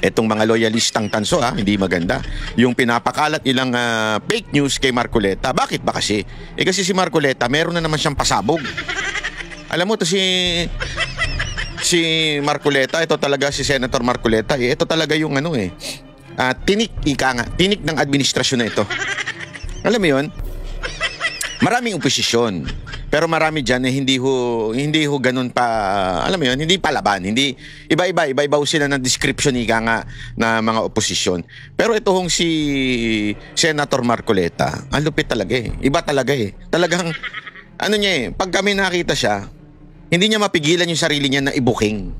Etong mga loyalistang tanso hindi maganda. Yung pinapakalat nilang fake news kay Marcoleta. Bakit ba kasi? Kasi si Marcoleta, meron na naman siyang pasabog. Alam mo to si Marcoleta, ito talaga si Senator Marcoleta, ito talaga yung tinik ng administrasyon na ito. Alam mo yun? Maraming oposisyon. Pero marami dyan hindi ho ganun pa, alam mo yun, hindi palaban, hindi, iba-iba sila ng description na mga oposisyon. Pero ito hong si Senator Marcoleta, ang lupit talaga iba talaga talagang, pag kami nakita siya, hindi niya mapigilan yung sarili niya na ibuking.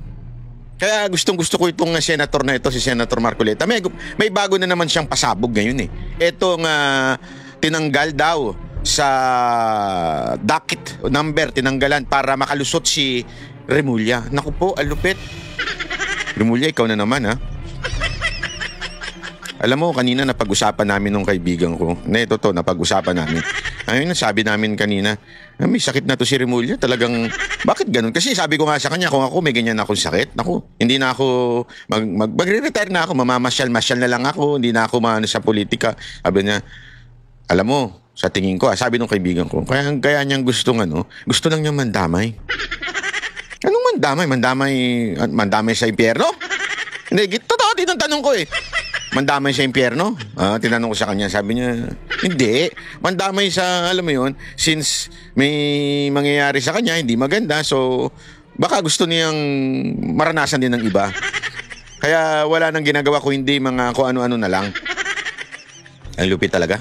Kaya gustong-gusto ko itong senator na ito, si Senator Marcoleta. May bago na naman siyang pasabog ngayon Itong tinanggal daw sa docket number, tinanggalan para makalusot si Remulla. Naku po, alupit. Remulla, ikaw na naman Alam mo, kanina napag-usapan namin nung kaibigan ko. Totoo, napag-usapan namin. Ayun, sabi namin kanina, may sakit na to si Remulla. Talagang, bakit ganun? Kasi sabi ko nga sa kanya, kung ako may ganyan akong sakit, naku, hindi na ako, magre-retire na ako, mamamasyal-masyal na lang ako, hindi na ako maano sa politika. Sabi niya, alam mo, sa tingin ko, sabi nung kaibigan ko, kaya niyang gusto lang niyang mandamay. Anong mandamay? Mandamay sa impyerno? Hindi, totoo din ang tanong ko Mandamay sa impyerno? Tinanong ko sa kanya, sabi niya, hindi. Mandamay sa, alam mo yun, since may mangyayari sa kanya, hindi maganda, so baka gusto niyang maranasan din ng iba. Kaya wala nang ginagawa ko, hindi mga kung ano-ano na lang. Ang lupit talaga.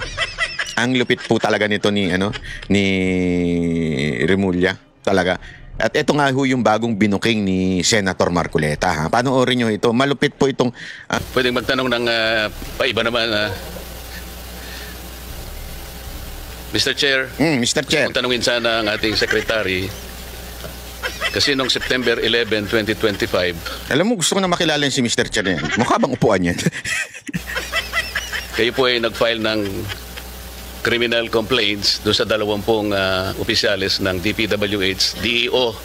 Ang lupit po talaga nito ni Remulla talaga. At ito nga ho yung bagong binuking ni Senator Marcoleta. Panoorin nyo ito. Malupit po itong... Pwedeng magtanong ng paiba naman. Mr. Chair. Mr. Chair. Tanungin sana ang ating secretary. Kasi noong September 11, 2025... Alam mo, gusto ko na makilala si Mr. Chair na yan. Mukha bang upuan yan? Kayo po ay nag-file ng criminal complaints doon sa 20 opisyalis ng DPWH, DEO,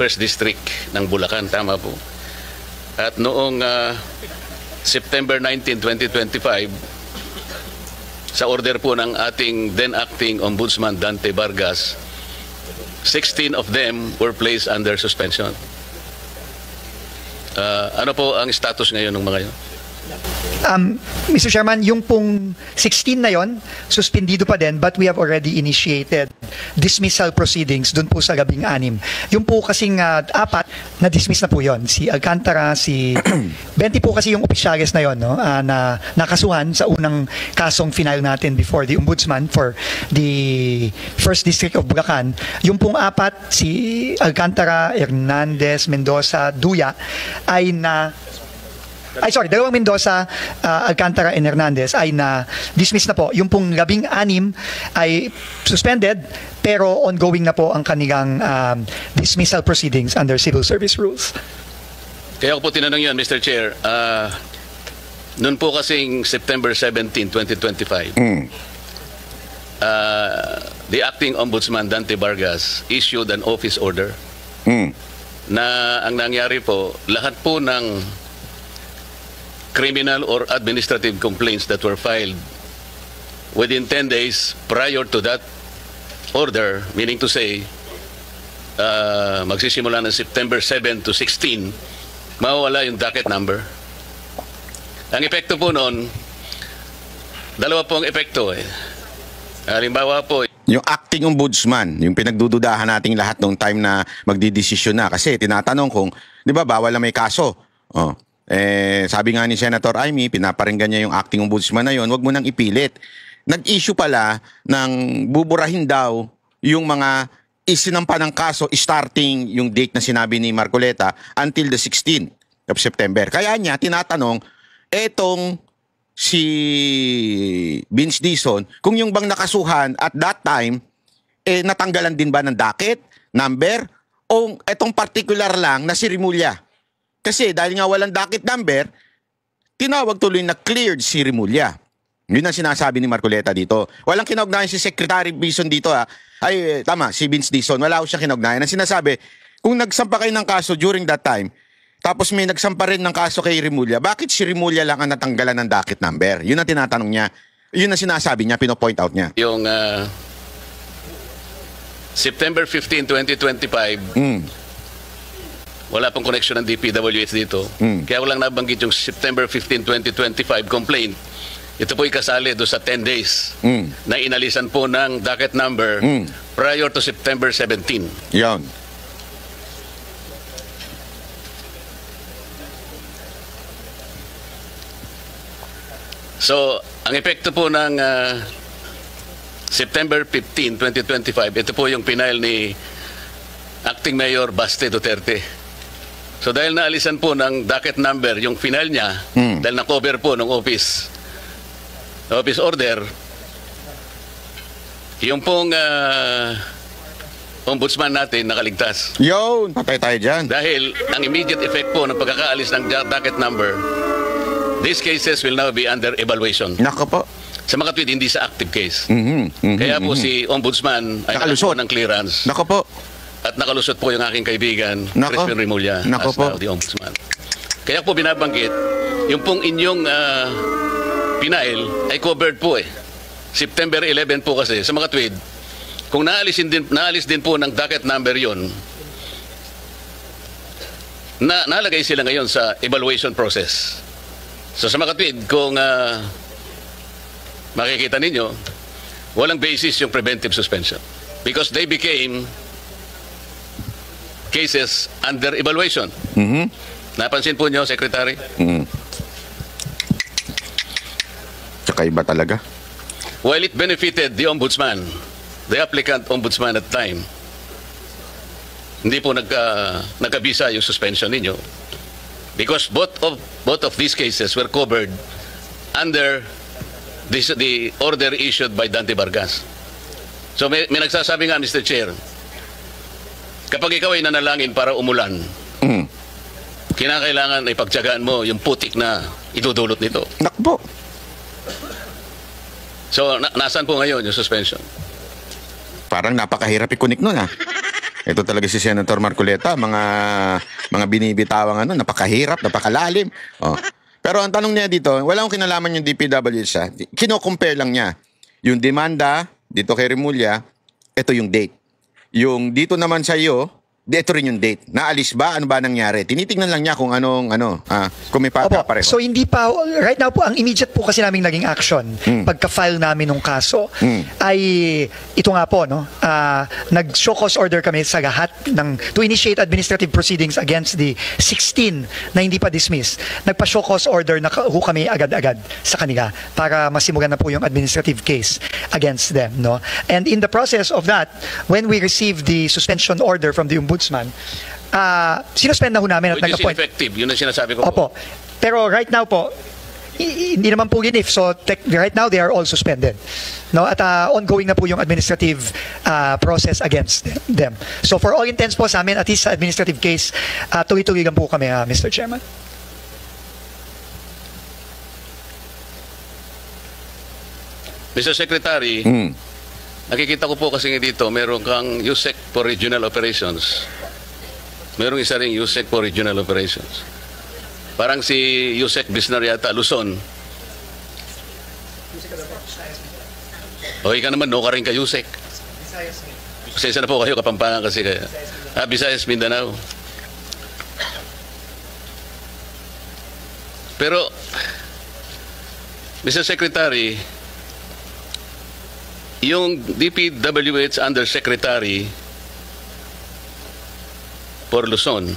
First District ng Bulacan. Tama po. At noong September 19, 2025, sa order po ng ating then acting Ombudsman Dante Vargas, 16 of them were placed under suspension. Ano po ang status ngayon ng mga yun? Mr. Chairman, yung pong 16 na yon, suspendido pa din, but we have already initiated dismissal proceedings dun po sa 16. Yung po kasing 4, na-dismiss na po yon. Si Alcantara, si 20 po kasi yung opisyalis na yon, na nakasuhan sa unang kasong final natin before the Ombudsman for the First District of Bulacan. Yung pong 4, si Alcantara, Hernandez, Mendoza, Duya, ay dalawang Mendoza, Alcantara and Hernandez ay na-dismiss na po. Yung pong 16 ay suspended, pero ongoing na po ang kanilang dismissal proceedings under civil service rules. Kaya ako po tinanong yan, Mr. Chair. Noon po kasing September 17, 2025, the acting Ombudsman Dante Vargas issued an office order na ang nangyari po, lahat po ng criminal or administrative complaints that were filed within 10 days prior to that order, meaning to say, magsisimula ng September 7 to 16, mawawala yung docket number. Ang epekto po noon, dalawa po ang epekto Halimbawa po, yung acting ombudsman, yung pinagdududahan nating lahat nung time na magdidesisyon na. Kasi tinatanong kung, di ba, bawal na may kaso. Sabi nga ni Senator Amy, pinaparinggan niya yung acting ombudsman na yon, wag mo nang ipilit. Nag-issue pala ng buburahin daw yung mga isinampa ng kaso starting yung date na sinabi ni Marcoleta until the 16th of September. Kaya niya tinatanong etong si Vince Dizon kung yung bang nakasuhan at that time natanggalan din ba ng docket number o etong particular lang na si Remulla. Kasi dahil nga walang docket number, tinawag tuloy na cleared si Remulla. Yun ang sinasabi ni Marcoleta dito. Walang kinugnayan si Secretary Bison dito tama, si Vince Dizon. Wala ko siyang kinugnayan. Ang sinasabi, kung nagsampa kayo ng kaso during that time, Tapos may nagsampa rin ng kaso kay Remulla. Bakit si Remulla lang ang natanggalan ng docket number? Yun ang tinatanong niya. Yun ang sinasabi niya, pino-point out niya. Yung September 15, 2025, wala pong connection ng DPWH dito. Kaya walang nabanggit yung September 15, 2025 complaint. Ito po'y kasali doon sa 10 days na inalisan po ng docket number prior to September 17. Yun. So, ang epekto po ng September 15, 2025, ito po yung pinail ni Acting Mayor Baste Duterte. So, dahil naalisan po ng docket number yung final niya, dahil na-cover po ng office order, yung pong ombudsman natin nakaligtas. Yun, patay tayo dyan. Dahil ang immediate effect po ng pagkakaalis ng docket number, these cases will now be under evaluation. Nako po. Sa mga tweet, hindi sa active case. Kaya po si Ombudsman ay Nakalusot. nakakuha ng clearance. Nako po. At nakalusot po yung aking kaibigan, Nako. Crispin Remulla, Nako as po. now the Ombudsman. Kaya po binabanggit, yung pong inyong pinail ay covered po eh. September 11 po kasi, sa mga tweet, kung naalis din po ng docket number yon, nalagay sila ngayon sa evaluation process. So sa mga tweet, kung makikita ninyo, walang basis yung preventive suspension because they became cases under evaluation. Napansin po nyo, Secretary? Tsaka iba talaga. While it benefited the ombudsman, the applicant ombudsman at time, hindi po nagkabisa yung suspension ninyo because both of these cases were covered under the order issued by Dante Vargas. So may nagsasabi nga, Mr. Chair, kapag ikaw ay nanalangin para umulan, kinakailangan ay pagtiyagaan mo yung putik na idudulot nito. Nakbo. So nasaan po ngayon yung suspension? Parang napakahirap ikunik nun ha. Ito talaga si Senator Marcoleta, mga binibitawang napakahirap, napakalalim. Oh. Pero ang tanong niya dito, wala akong kinalaman yung DPWH ha. Kino-compare lang niya. Yung demanda dito kay Remulla, ito yung date. Yung dito naman sa iyo, ito rin yung date. Naalis ba? Ano ba nangyari? Tinitingnan lang niya kung kung may pareho. So hindi pa, right now po, ang immediate po kasi naming naging action, pagka-file namin ng kaso, ay ito nga po, nag-show cause order kami sa lahat to initiate administrative proceedings against the 16 na hindi pa dismissed. Nagpa-show cause order na kami agad-agad sa kanila para masimulan na po yung administrative case against them. No? And in the process of that, when we received the suspension order from the ombudsman, sinuspend na ho namin at Which is nag-appoint. ineffective, yun ang sinasabi ko. Opo. Pero right now po, hindi naman po ginif. So right now they are all suspended. No, at ongoing na po yung administrative process against them. So for all intents po sa amin, at least sa administrative case, tuloy-tuloy lang po kami, Mr. Chairman. Mr. Secretary, nakikita ko po kasi dito, meron kang USEC for Regional Operations. Merong isa ring USEC for Regional Operations. Parang si USEC Bisnar yata, Luzon. Okay ka naman, no ka rin ka USEC. Pasensya na po kayo, Kapampangan kasi kaya. Visayas, Mindanao. Pero, Mr. Secretary, yung DPWH Undersecretary for Luzon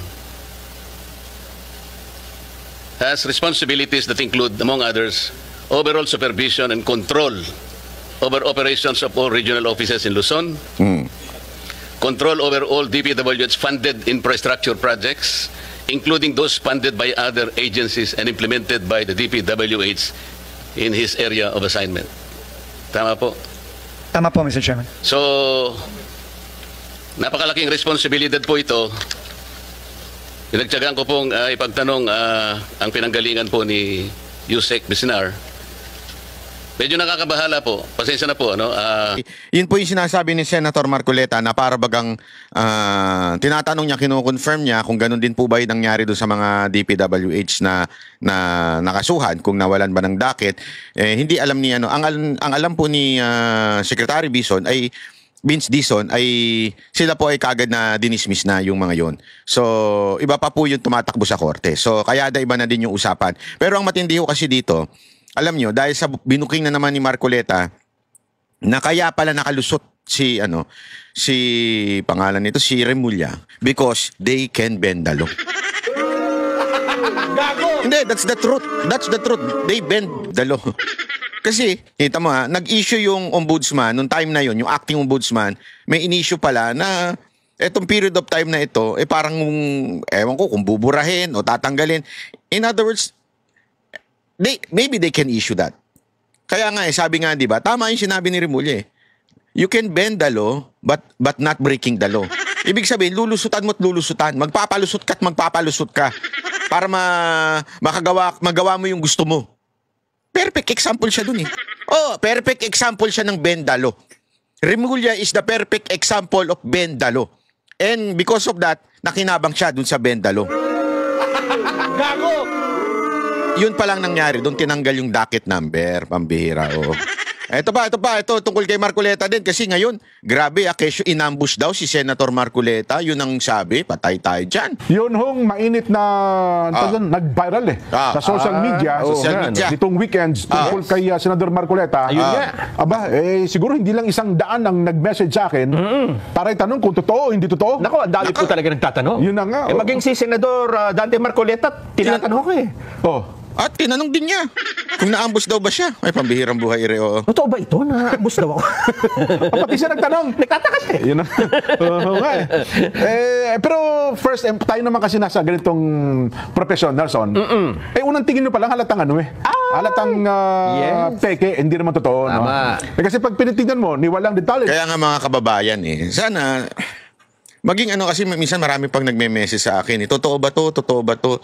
has responsibilities that include, among others, overall supervision and control over operations of all regional offices in Luzon, control over all DPWH funded infrastructure projects, including those funded by other agencies and implemented by the DPWH in his area of assignment. Tama po? Tama po, Mr. Chairman. So, napakalaking responsibilidad po ito. Pinagtyagaan ko pong ipagtanong ang pinanggalingan po ni Yusek Bisnar. Medyo nakakabahala po. Pasensya na po, ano? Yun po yung sinasabi ni Senator Marcoleta na para bagang tinatanong niya, kino-confirm niya kung ganun din po ba yung nangyari doon sa mga DPWH na nakasuhan, kung nawalan ba ng docket. Hindi alam ni ano. Ang alam po ni Secretary Vince Dizon ay sila po ay kagad na dinismiss na yung mga yon. So, iba pa po yung tumatakbo sa korte. So, kaya iba na din yung usapan. Pero ang matindi ho kasi dito, alam nyo, dahil sa binuking na naman ni Marcoleta, na kaya pala nakalusot si pangalan nito, si Remulla, because they can bend the law. Hindi, that's the truth. That's the truth. They bend the law. Kasi, kita mo nag-issue yung ombudsman, nung time na yon, yung acting ombudsman, may in-issue pala na etong period of time na ito, parang, ewan ko, kung buburahin o tatanggalin. In other words, maybe they can issue that. Kaya nga sabi nga 'di ba, tama yung sinabi ni Remulla. You can bend the law but not breaking the law. Ibig sabihin, lulusutan mo't lulusutan, magpapalusot ka't magpapalusot ka para magawa mo yung gusto mo. Perfect example siya dun eh. Oh, perfect example siya ng bend the law. Remulla is the perfect example of bend the law. And because of that, nakinabang siya dun sa bend the law. Gago! Yun pa lang nangyari, doon tinanggal yung docket number, pambihira, oh. Ito tungkol kay Marcoleta din, kasi ngayon, grabe, kesyo inambush daw si Senator Marcoleta, yun ang sabi, patay tayo dyan. Yun hong mainit na nag-viral sa social media, nitong weekends, tungkol kay Senador Marcoleta. Ayun nga. Aba, siguro hindi lang 100 ang nag-message sa akin para itanong kung totoo o hindi totoo. Nako, ang dami po talaga nagtatanong. Yun na nga. Maging si Senador Dante Marcoleta, tinatanong ko Oh. At tinanong din niya kung naambus daw ba siya. Ay, pambihirang buhay, oo. Totoo ba ito? Naambus daw ako. Pati siya nagtanong. Nagtataka siya. Yun na. Pero first, tayo naman kasi nasa ganitong professional, Son. Unang tingin nyo palang halatang halatang peke, hindi naman totoo. No? Kasi pag pinitignan mo, niwalang detalye. Kaya nga mga kababayan sana maging kasi minsan marami pang nagme-message sa akin. Totoo ba to? Totoo ba to?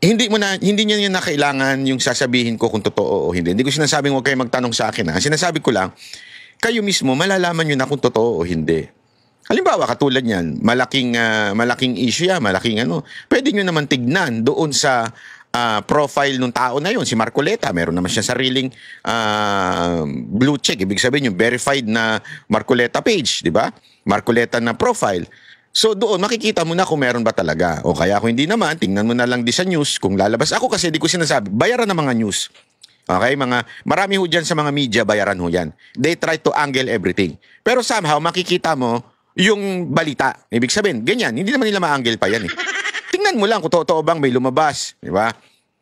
Hindi niya na kailangan yung sasabihin ko kung totoo o hindi. Hindi ko sinasabing huwag kayo magtanong sa akin. Sinasabi ko lang, kayo mismo malalaman nyo na kung totoo o hindi. Halimbawa, katulad niyan, malaking issue yan, pwede nyo naman tignan doon sa profile ng tao na yun, si Marcoleta. Meron naman siya sariling blue check. Ibig sabihin yung verified na Marcoleta page, di ba? Marcoleta na profile. So doon, makikita mo na kung meron ba talaga. O kaya kung hindi naman, tingnan mo na lang di sa news kung lalabas. Ako kasi di ko sinasabi, bayaran ng mga news. Okay, marami ho dyan sa mga media, bayaran ho yan. They try to angle everything. Pero somehow, makikita mo yung balita. Ibig sabihin, ganyan, hindi naman nila ma-angle pa yan eh. Tingnan mo lang kung totoo bang may lumabas. Di ba?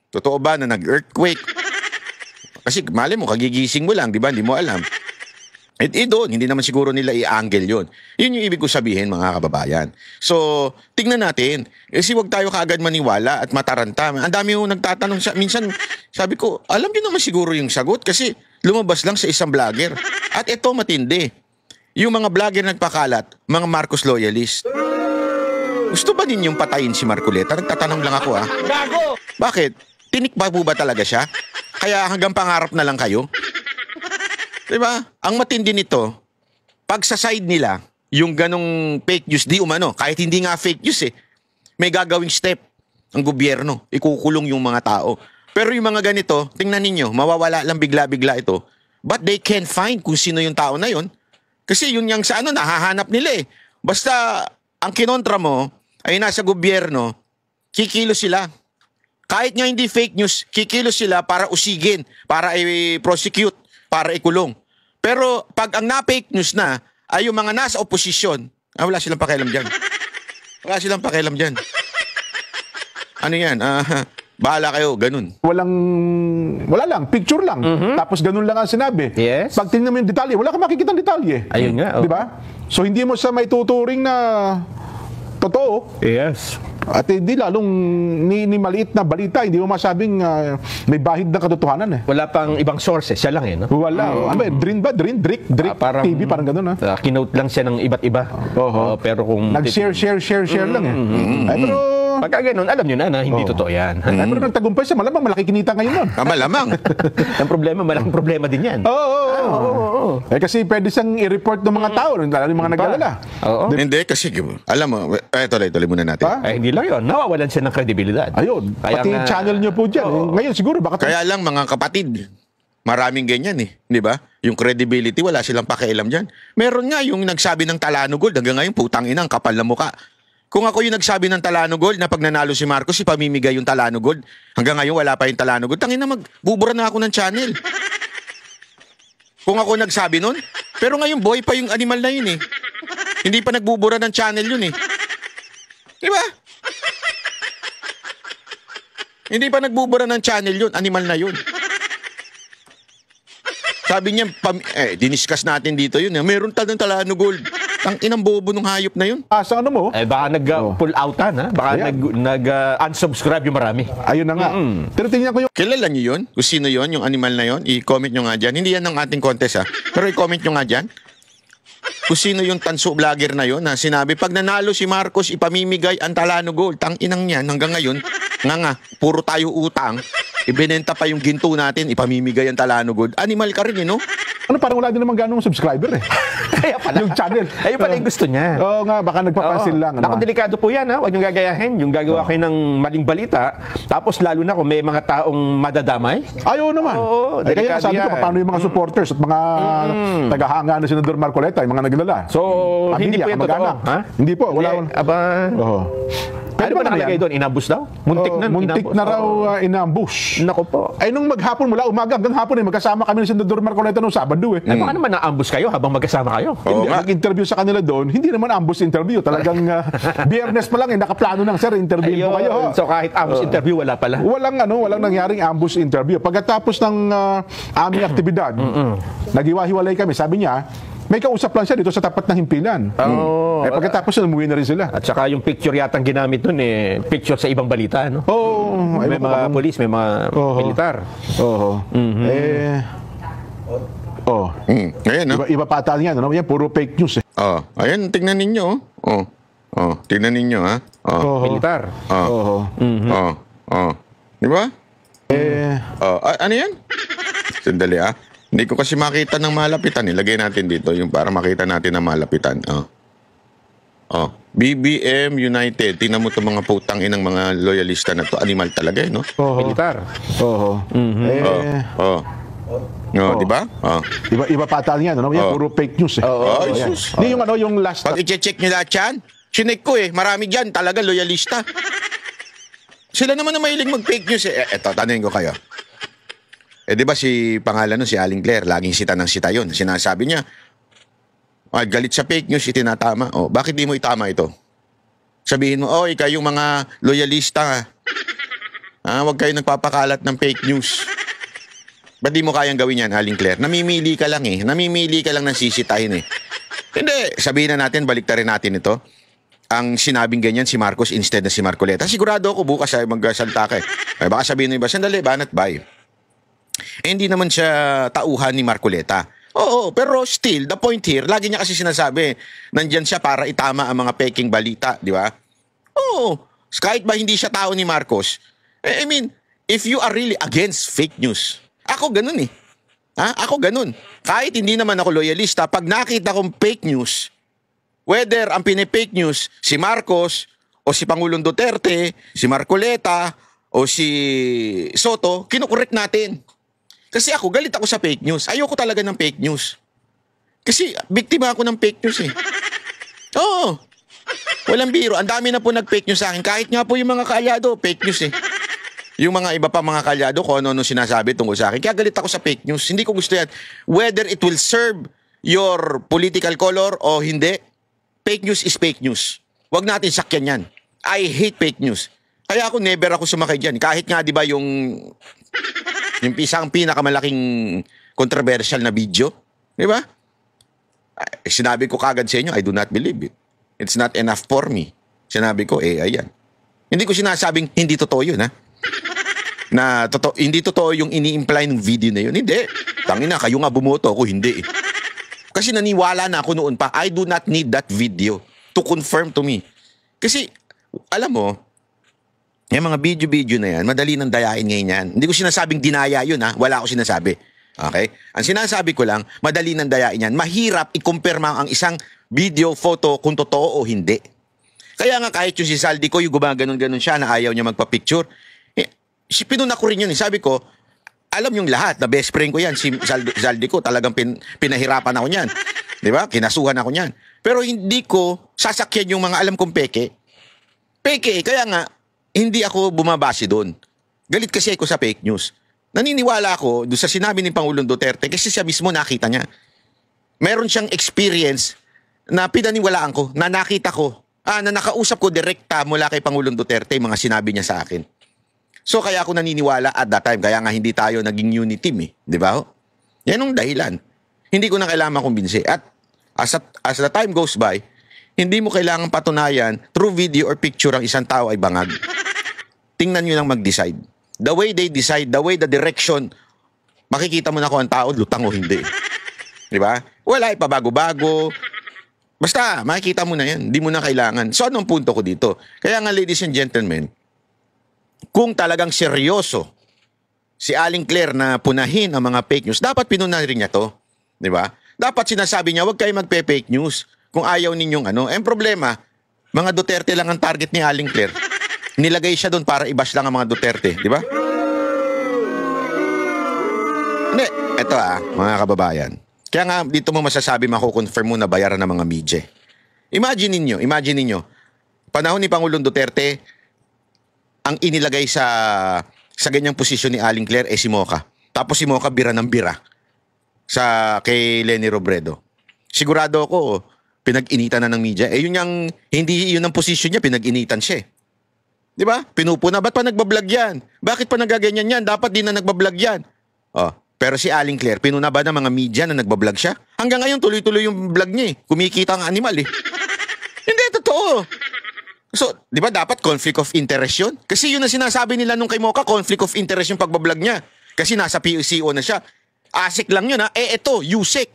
Totoo ba na nag-earthquake? Kasi mali mo, kagigising mo lang, di ba? Hindi mo alam. Doon, hindi naman siguro nila i-angle yun. Yun yung ibig ko sabihin, mga kababayan. So, tingnan natin. Kasi huwag tayo kaagad maniwala at mataranta. Ang dami yung nagtatanong. Minsan, sabi ko, alam niyo naman siguro yung sagot kasi lumabas lang sa isang vlogger. At ito matindi. Yung mga vlogger nagpakalat, mga Marcos loyalist. Gusto ba ninyong patayin si Marcoleta? Nagtatanong lang ako, Gago! Bakit? Tinik ba po ba talaga siya? Kaya hanggang pangarap na lang kayo? Diba? Ang matindi nito, pag sa side nila, yung ganong fake news, di umano, kahit hindi nga fake news may gagawing step ang gobyerno, ikukulong yung mga tao. Pero yung mga ganito, tingnan ninyo, mawawala lang bigla-bigla ito. But they can find kung sino yung tao na yun. Kasi yun yung sa nahahanap nila Basta, ang kinontra mo, ay nasa gobyerno, kikilos sila. Kahit nga hindi fake news, kikilos sila para usigin, para i-prosecute, para ikulong. Pero pag ang na-fake news na ay yung mga nasa oposisyon, wala silang pakialam dyan. Wala silang pakialam dyan. Ano yan? Bahala kayo, ganun. Wala lang, picture lang. Tapos ganun lang ang sinabi. Yes. Pag tingnan mo yung detalye, wala kang makikita ng detalye. Ayun nga. Di ba? So hindi mo siya may tuturing na totoo. Yes. At hindi lalong ni maliit na balita, hindi mo masabing may bahid na katotohanan Wala pang ibang sources, siya lang no? Wala. Ano ba? Drick parang, TV, parang gano'n kinote lang siya ng iba't iba. Pero pero kung... Nag-share lang Ay, pero Pagka ganun, alam nyo na hindi totoo yan. Pero nagtagumpay siya, malamang malaki kinita ngayon nun. Malamang. Ang problema, malaking problema din yan. Oo. Eh kasi pwede siyang i-report ng mga tao, lalo yung mga nag-alala. Oo. Hindi, kasi, alam mo, tuloy muna natin. Ha? Hindi lang yun. Nawawalan siya ng kredibilidad. Ayun, Kaya pati nga- channel niyo po dyan. Ngayon siguro, baka Kaya lang, mga kapatid, maraming ganyan eh. Di ba? Yung credibility, wala silang pakialam dyan. Meron nga yung nagsabi ng Talano Gold, hanggang ngayon, putang inang, kapal na muka. Kung ako yung nagsabi ng Talano Gold na pag nanalo si Marcos, ipamimigay yung Talano Gold. Hanggang ngayon, wala pa yung Talano Gold. Tangina, magbubura na ako ng channel. Kung ako nagsabi nun. Pero ngayon, boy pa yung animal na yun eh. Hindi pa nagbubura ng channel yun eh. Di ba? Hindi pa nagbubura ng channel yun. Animal na yun. Sabi niya, diniscuss natin dito yun. Meron ng Talano Gold. Ang inang bobo nung hayop na yun. sa ano mo, Baka nag-pull outan, ha? Baka Ayan. nag-unsubscribe yung marami. ayun na nga. Pero tingnan ko yung Kilala niyo yun? Kung sino yun? Yung animal na yun? I-comment nyo nga dyan. Hindi yan ng ating contest ha. Pero i-comment nyo nga dyan. Kung sino yung tanso vlogger na yun na sinabi, pag nanalo si Marcos, ipamimigay ang Talano Gold. Tang inang yan hanggang ngayon. Nga, puro tayo utang. Ibinenta pa yung ginto natin, ipamimigay ang Talano Gold. Animal ka rin, no? ano, parang wala din naman ganong subscriber eh. Kaya pala. Yung channel. Ayun pala yung gusto niya. Oo nga, baka nagpapansin lang. Naku, delikado po yan, ha? Huwag niyong gagayahin. Yung gagawa kayo ng maling balita, tapos lalo na kung may mga taong madadamay. Ayaw naman. Oo, Kaya delikado sabi ko, yan. paano yung mga supporters at mga tagahanga ni Senador Marcoleta, yung mga naglala. So, hindi po yan totoo. kamag-anak. Ha? Hindi po, wala. Hindi, aba, Oo. ano ba nakalagay doon? Inambush daw? Muntik na. Muntik inambush. na raw inambush. Nako po. Ay, nung maghapon mula umaga hanggang hapon magkasama kami ni Senador Marcoleta noong Sabado eh. Ay, baka naman na-ambush kayo habang magkasama kayo. Oo nga. Nag-interview sa kanila doon, hindi naman ambush interview. Talagang biyernes pa lang, nakaplano ng sir, interview po kayo. Ayun. So kahit ambush interview, wala pala. Walang nangyaring ambush interview. Pagkatapos ng aming aktibidad, naghiwa-hiwalay kami. Sabi niya, may kausap lang siya dito sa tapat ng himpilan. Oo. Pagkatapos umuwi na rin sila. At saka yung picture yatang ginamit nun, picture sa ibang balita, no? Oo. May mga polis, may mga militar. Oo. Ngayon, no? Iba pa ata yan. Ano? Yan, puro fake news eh. Ayan, tingnan ninyo. Tingnan ninyo, ha? Militar. Di ba? Ano yan? Sandali, ha? Hindi ko kasi makita ng malapitan. Ilagay natin dito yung para makita natin ng malapitan. BBM United. Tingnan mo itong mga putang inang mga loyalista na to. Animal talaga, eh, no? Militar. Di ba? Iba pa ata yan. Ano? Yan, puro fake news eh. Ay, Yan. sus. Hindi yung last. Pag i-check nyo lahat yan, chinek ko eh. Marami dyan, talaga loyalista. Sila naman na mahilig mag-fake news eh. Eto, tanongin ko kayo. Di ba si pangalan nun, si Aling Claire, laging sita ng sita yun. Sinasabi niya, galit sa fake news, itinatama. Bakit di mo itama ito? Sabihin mo, kayong mga loyalista, huwag kayo nagpapakalat ng fake news. Ba't di mo kayang gawin yan, Aling Claire? Namimili ka lang eh. Namimili ka lang ng sisitahin eh. Hindi, sabihin na natin, baliktarin natin ito. Ang sinabing ganyan si Marcos instead na si Marcoleta. Sigurado ako bukas ay magsalita ka eh. Baka sabihin mo iba, sandali, banat bay. Hindi naman siya tauhan ni Marcoleta. Oo, pero still, the point here, lagi niya kasi sinasabi, nandyan siya para itama ang mga peking balita, di ba? Oo, kahit ba hindi siya tao ni Marcos, I mean, if you are really against fake news, ako ganun eh. Ako ganun. Kahit hindi naman ako loyalista, pag nakita kong fake news, whether ang pinipake news si Marcos o si Pangulong Duterte, si Marcoleta o si Soto, kinukorek natin. Kasi ako, galit ako sa fake news. Ayoko talaga ng fake news. Kasi biktima ako ng fake news eh. Oo. Walang biro. Ang dami na po nag-fake news sa akin. Kahit nga po yung mga kaalyado, fake news eh. Yung mga iba pa mga kaalyado, kung ano sinasabi tungkol sa akin. Kaya galit ako sa fake news. Hindi ko gusto yan. Whether it will serve your political color o hindi, fake news is fake news. Huwag natin sakyan yan. I hate fake news. Kaya ako never ako sumakay dyan. Kahit nga di ba yung isang pinakamalaking controversial na video, di ba? Sinabi ko kagad sa inyo, I do not believe it. It's not enough for me. Sinabi ko, ayan. Hindi ko sinasabing hindi totoo yun, ha? Na hindi totoo yung ini-imply ng video na yun. Hindi. Tangina, kayo nga bumoto, ako hindi. Kasi naniwala na ako noon pa, I do not need that video to confirm to me. Kasi, alam mo, Yung mga video-video na yan, madali nang dayain ngayon yan. Hindi ko sinasabing dinaya yun, ha? Wala ako sinasabi. Okay? Ang sinasabi ko lang, madali nang dayain yan. Mahirap i-kumpirma ang isang video, photo kung totoo o hindi. Kaya nga kahit yung si Zaldi ko, yung gumaganon-ganon siya na ayaw niya magpa-picture, pinuna ko rin yun. Sabi ko, alam yung lahat, na best friend ko yan, si Zaldi ko, talagang pinahirapan ako niyan. Di ba? Kinasuhan ako niyan. Pero hindi ko sasakyan yung mga alam kong peke. Peke, kaya nga, hindi ako bumabase doon. Galit kasi ako sa fake news. Naniniwala ako doon sa sinabi ni Pangulong Duterte kasi siya mismo nakita niya. Meron siyang experience na pinaniwalaan ko, na nakita ko, na nakausap ko direkta mula kay Pangulong Duterte mga sinabi niya sa akin. So kaya ako naniniwala at that time, kaya nga hindi tayo naging unity team eh. Di ba? Yan ang dahilan. Hindi ko na kailangan makumbinsi. At as the time goes by, hindi mo kailangan patunayan through video or picture ang isang tao ay bangag. Tingnan nyo lang mag-decide. The way they decide, the way the direction, makikita mo na kung ang tao lutang o hindi. Di ba? Wala, ipabago-bago. Basta, makikita mo na yan. Hindi mo na kailangan. So, anong punto ko dito? Kaya nga, ladies and gentlemen, kung talagang seryoso si Aling Claire na punahin ang mga fake news, dapat pinunahin rin niya to. Di ba? Dapat sinasabi niya, huwag kayo magpe-fake news kung ayaw ninyong ano. Ang problema, mga Duterte lang ang target ni Aling Claire. Nilagay siya doon para i-bash lang ang mga Duterte, di ba? Hindi, eto mga kababayan. Kaya nga dito mo masasabi, makukonfirm mo na bayaran ng mga media. Imagine ninyo, panahon ni Pangulong Duterte, ang inilagay sa ganyang posisyon ni Aling Claire si Mocha. Tapos si Mocha bira ng bira kay Leni Robredo. Sigurado ako, pinag-initan na ng media. Hindi yun ang posisyon niya, pinag-initan siya. Di ba? Pinupuna. Ba't pa nagbablog yan? Bakit pa nagaganyan yan? Dapat din na nagbablog yan. Pero si Aling Claire, pinuna ba ng mga media na nagbablog siya? Hanggang ngayon, tuloy-tuloy yung vlog niya. Kumikita ang animal eh. Hindi, totoo. So, di ba dapat conflict of interest yun? Kasi yun ang sinasabi nila nung kay Mocha, conflict of interest yung pagbablog niya. Kasi nasa PCO na siya. ASIC lang yun ito, USIC.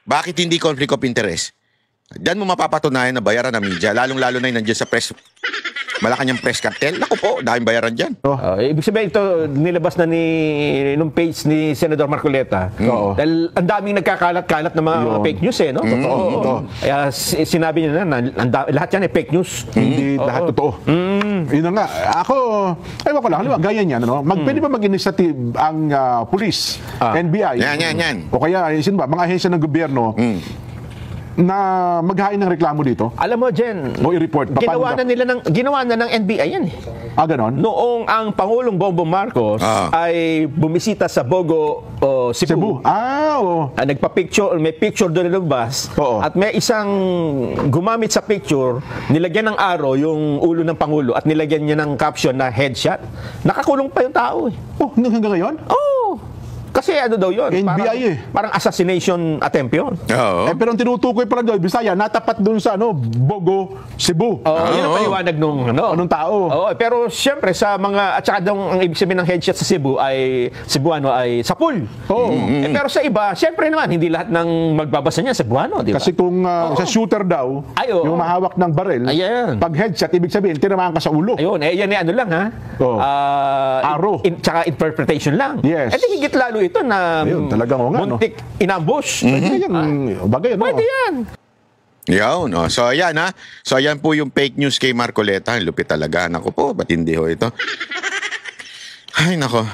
Bakit hindi conflict of interest? Diyan mo mapapatunayan na bayaran ng media, lalong-lalo na yung nandiyan sa press, Malacanang press cartel. Naku po, daming bayaran dyan. Ibig sabihin ito, nilabas na nung page ni Senador Marcoleta. Dahil ang daming nagkakalat-kalat ng mga fake news no? Totoo. Kaya sinabi niya na lahat yan fake news. Hindi lahat totoo. Yun na nga. Ako, ewan ko lang, gaya niyan, pwede ba mag-initiative ang police, NBI? Yan. O kaya, sino ba, mga ahensya ng gobyerno, na maghain ng reklamo dito? Alam mo, Jen, o i-report. Ginawa na ng NBI yan eh. Ganon? Noong ang Pangulong Bongbong Marcos ay bumisita sa Bogo, Cebu. Nagpa-picture, may picture doon nilabas. At may isang gumamit sa picture, nilagyan ng arrow yung ulo ng Pangulo at nilagyan niya ng caption na headshot. Nakakulong pa yung tao eh. Hanggang ngayon? Kasi ano daw yun? NBI parang assassination attempt yun. Pero ang tinutukoy pala doon, Bisaya, natapat doon sa Bogo, Cebu. Yun ang paliwanag nung tao. Pero siyempre sa mga, at saka ang ibig sabihin ng headshot sa Cebu ay Cebuano ay sapul. Pero sa iba, siyempre naman, hindi lahat ng magbabasa niya Cebuano, di ba? Kasi kung sa shooter daw, yung mahawak ng baril, pag headshot, ibig sabihin, tinamaan ka sa ulo. Ayun, yan ano lang ha. Arrow. Tsaka interpretation lang. Yes. Higit lalo ito na muntik inambush. Pwede yan. Yun. So ayan So ayan po yung fake news kay Marcoleta. Lupit talaga. Naku po, ba't hindi ho ito? Ay nako.